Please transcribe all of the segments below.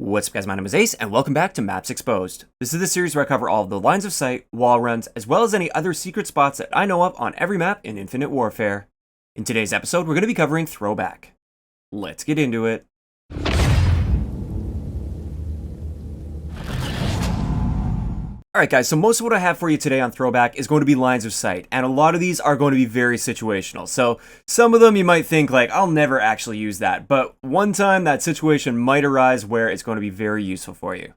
What's up guys, my name is Ace, and welcome back to Maps Exposed. This is the series where I cover all of the lines of sight, wall runs, as well as any other secret spots that I know of on every map in Infinite Warfare. In today's episode, we're going to be covering Throwback. Let's get into it. Alright guys, so most of what I have for you today on Throwback is going to be lines of sight, and a lot of these are going to be very situational. So some of them you might think like, I'll never actually use that, but one time that situation might arise where it's going to be very useful for you.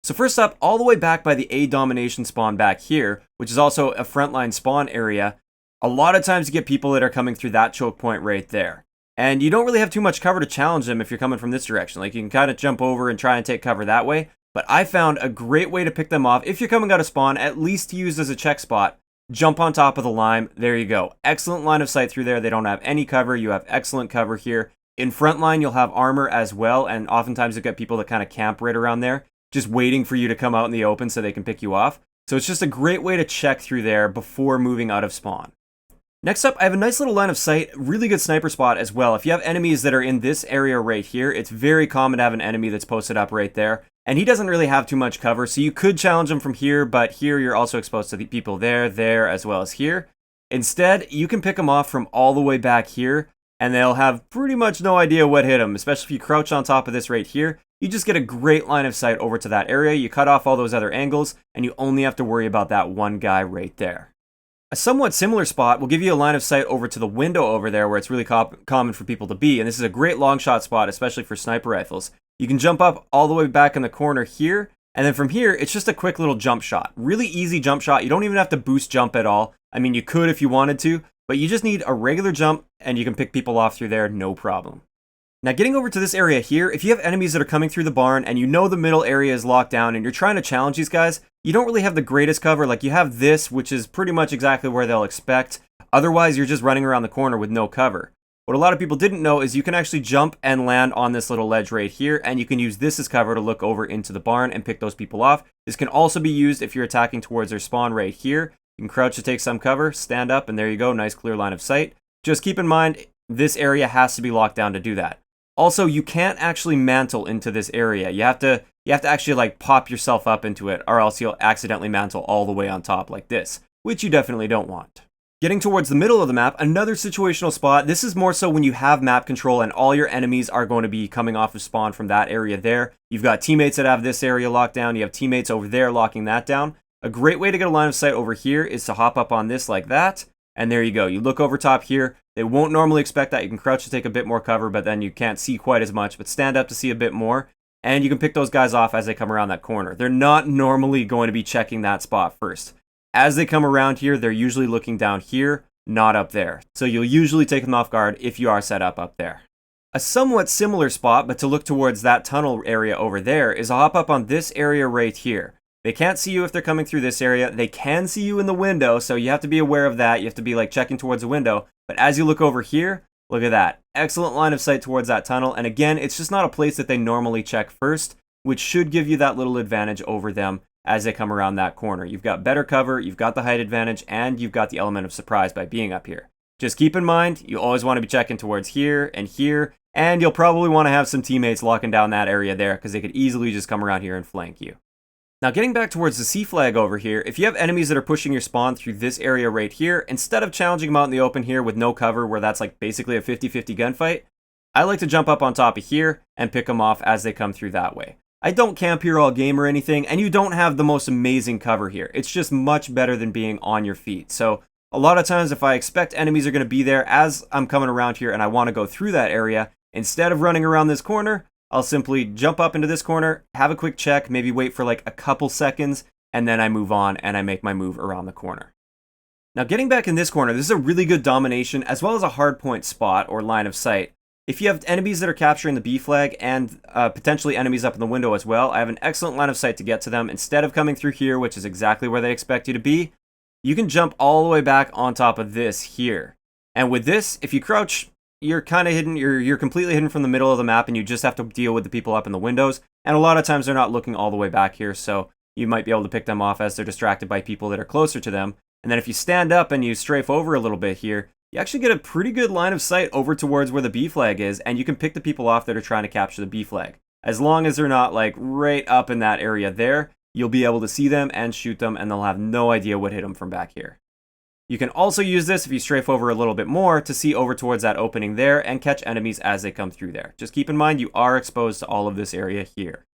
So first up, all the way back by the A domination spawn back here, which is also a frontline spawn area, a lot of times you get people that are coming through that choke point right there. And you don't really have too much cover to challenge them if you're coming from this direction. Like you can kind of jump over and try and take cover that way. But I found a great way to pick them off if you're coming out of spawn, at least to use as a check spot. Jump on top of the lime. There you go. Excellent line of sight through there. They don't have any cover. You have excellent cover here. In front line, you'll have armor as well. And oftentimes you'll get people that kind of camp right around there, just waiting for you to come out in the open so they can pick you off. So it's just a great way to check through there before moving out of spawn. Next up, I have a nice little line of sight, really good sniper spot as well. If you have enemies that are in this area right here, it's very common to have an enemy that's posted up right there. And he doesn't really have too much cover, so you could challenge him from here, but here you're also exposed to the people there, as well as here. Instead, you can pick him off from all the way back here, and they'll have pretty much no idea what hit him, especially if you crouch on top of this right here. You just get a great line of sight over to that area, you cut off all those other angles, and you only have to worry about that one guy right there. A somewhat similar spot will give you a line of sight over to the window over there where it's really common for people to be, and this is a great long shot spot, especially for sniper rifles. You can jump up all the way back in the corner here, and then from here, it's just a quick little jump shot. Really easy jump shot. You don't even have to boost jump at all. I mean, you could if you wanted to, but you just need a regular jump, and you can pick people off through there, no problem. Now, getting over to this area here, if you have enemies that are coming through the barn, and you know the middle area is locked down, and you're trying to challenge these guys, you don't really have the greatest cover. Like, you have this, which is pretty much exactly where they'll expect. Otherwise, you're just running around the corner with no cover. What a lot of people didn't know is you can actually jump and land on this little ledge right here, and you can use this as cover to look over into the barn and pick those people off. This can also be used if you're attacking towards their spawn right here. You can crouch to take some cover, stand up, and there you go, nice clear line of sight. Just keep in mind, this area has to be locked down to do that. Also, you can't actually mantle into this area. You have to actually like pop yourself up into it, or else you'll accidentally mantle all the way on top like this, which you definitely don't want. Getting towards the middle of the map, another situational spot. This is more so when you have map control and all your enemies are going to be coming off of spawn from that area there. You've got teammates that have this area locked down. You have teammates over there locking that down. A great way to get a line of sight over here is to hop up on this like that. And there you go. You look over top here. They won't normally expect that. You can crouch to take a bit more cover, but then you can't see quite as much. But stand up to see a bit more. And you can pick those guys off as they come around that corner. They're not normally going to be checking that spot first. As they come around here, they're usually looking down here, not up there. So you'll usually take them off guard if you are set up there. A somewhat similar spot, but to look towards that tunnel area over there, is a hop up on this area right here. They can't see you if they're coming through this area. They can see you in the window, so you have to be aware of that. You have to be like checking towards the window. But as you look over here, look at that. Excellent line of sight towards that tunnel. And again, it's just not a place that they normally check first, which should give you that little advantage over them as they come around that corner. You've got better cover, you've got the height advantage, and you've got the element of surprise by being up here. Just keep in mind, you always want to be checking towards here, and you'll probably want to have some teammates locking down that area there because they could easily just come around here and flank you. Now getting back towards the C flag over here, if you have enemies that are pushing your spawn through this area right here, instead of challenging them out in the open here with no cover where that's like basically a 50-50 gunfight, I like to jump up on top of here and pick them off as they come through that way. I don't camp here all game or anything, and you don't have the most amazing cover here. It's just much better than being on your feet. So a lot of times if I expect enemies are going to be there as I'm coming around here and I want to go through that area, instead of running around this corner, I'll simply jump up into this corner, have a quick check, maybe wait for like a couple seconds, and then I move on and I make my move around the corner. Now getting back in this corner, this is a really good domination as well as a hardpoint spot or line of sight. If you have enemies that are capturing the B flag and potentially enemies up in the window as well, I have an excellent line of sight to get to them. Instead of coming through here, which is exactly where they expect you to be, you can jump all the way back on top of this here. And with this, if you crouch, you're kind of hidden, you're completely hidden from the middle of the map and you just have to deal with the people up in the windows. And a lot of times they're not looking all the way back here, so you might be able to pick them off as they're distracted by people that are closer to them. And then if you stand up and you strafe over a little bit here, you actually get a pretty good line of sight over towards where the B flag is, and you can pick the people off that are trying to capture the B flag. As long as they're not like right up in that area there, you'll be able to see them and shoot them, and they'll have no idea what hit them from back here. You can also use this if you strafe over a little bit more to see over towards that opening there and catch enemies as they come through there. Just keep in mind you are exposed to all of this area here.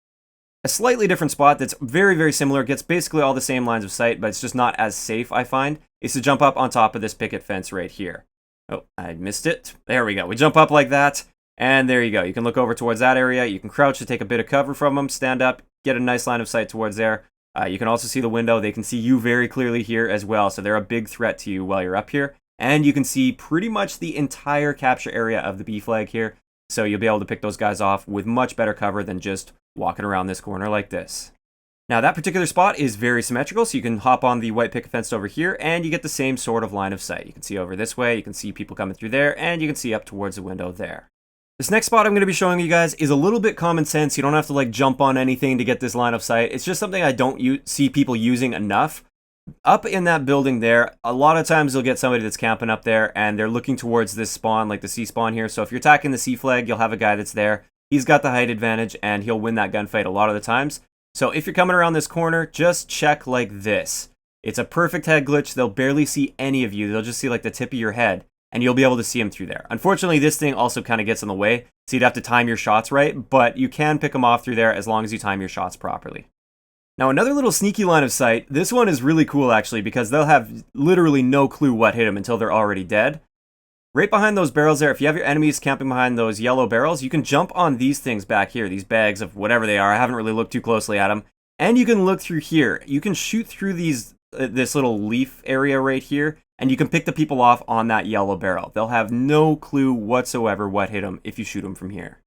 A slightly different spot that's very, very similar, gets basically all the same lines of sight, but it's just not as safe, I find, is to jump up on top of this picket fence right here. Oh, I missed it. There we go. We jump up like that, and there you go. You can look over towards that area. You can crouch to take a bit of cover from them, stand up, get a nice line of sight towards there. You can also see the window. They can see you very clearly here as well, so they're a big threat to you while you're up here. And you can see pretty much the entire capture area of the B flag here, so you'll be able to pick those guys off with much better cover than just walking around this corner like this. Now that particular spot is very symmetrical, so you can hop on the white picket fence over here and you get the same sort of line of sight. You can see over this way, you can see people coming through there, and you can see up towards the window there. This next spot I'm going to be showing you guys is a little bit common sense. You don't have to like jump on anything to get this line of sight. It's just something I don't see people using enough. Up in that building there, a lot of times you'll get somebody that's camping up there and they're looking towards this spawn, like the C spawn here. So if you're attacking the C flag, you'll have a guy that's there. He's got the height advantage and he'll win that gunfight a lot of the times. So if you're coming around this corner, just check like this. It's a perfect head glitch. They'll barely see any of you. They'll just see like the tip of your head, and you'll be able to see them through there. Unfortunately, this thing also kind of gets in the way, so you'd have to time your shots right, but you can pick them off through there as long as you time your shots properly. Now, another little sneaky line of sight. This one is really cool, actually, because they'll have literally no clue what hit them until they're already dead. Right behind those barrels there, if you have your enemies camping behind those yellow barrels, you can jump on these things back here, these bags of whatever they are. I haven't really looked too closely at them. And you can look through here. You can shoot through these this little leaf area right here, and you can pick the people off on that yellow barrel. They'll have no clue whatsoever what hit them if you shoot them from here.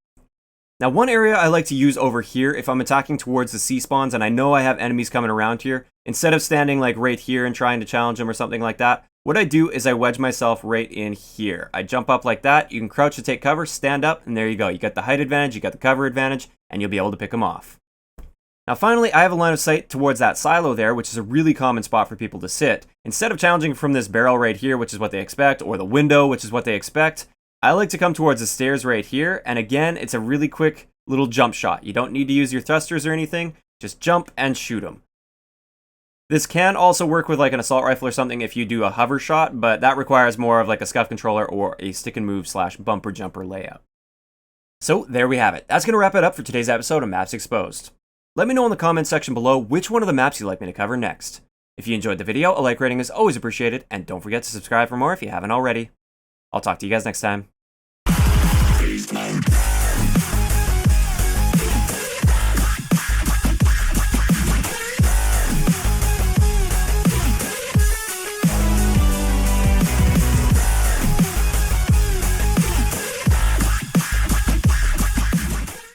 Now, one area I like to use over here if I'm attacking towards the C spawns and I know I have enemies coming around here, instead of standing like right here and trying to challenge them or something like that, what I do is I wedge myself right in here. I jump up like that. You can crouch to take cover, stand up, and there you go. You got the height advantage, you got the cover advantage, and you'll be able to pick them off. Now finally, I have a line of sight towards that silo there, which is a really common spot for people to sit. Instead of challenging from this barrel right here, which is what they expect, or the window, which is what they expect, I like to come towards the stairs right here, and again, it's a really quick little jump shot. You don't need to use your thrusters or anything, just jump and shoot them. This can also work with like an assault rifle or something if you do a hover shot, but that requires more of like a scuff controller or a stick and move / bumper jumper layout. So there we have it. That's going to wrap it up for today's episode of Maps Exposed. Let me know in the comments section below which one of the maps you'd like me to cover next. If you enjoyed the video, a like rating is always appreciated, and don't forget to subscribe for more if you haven't already. I'll talk to you guys next time.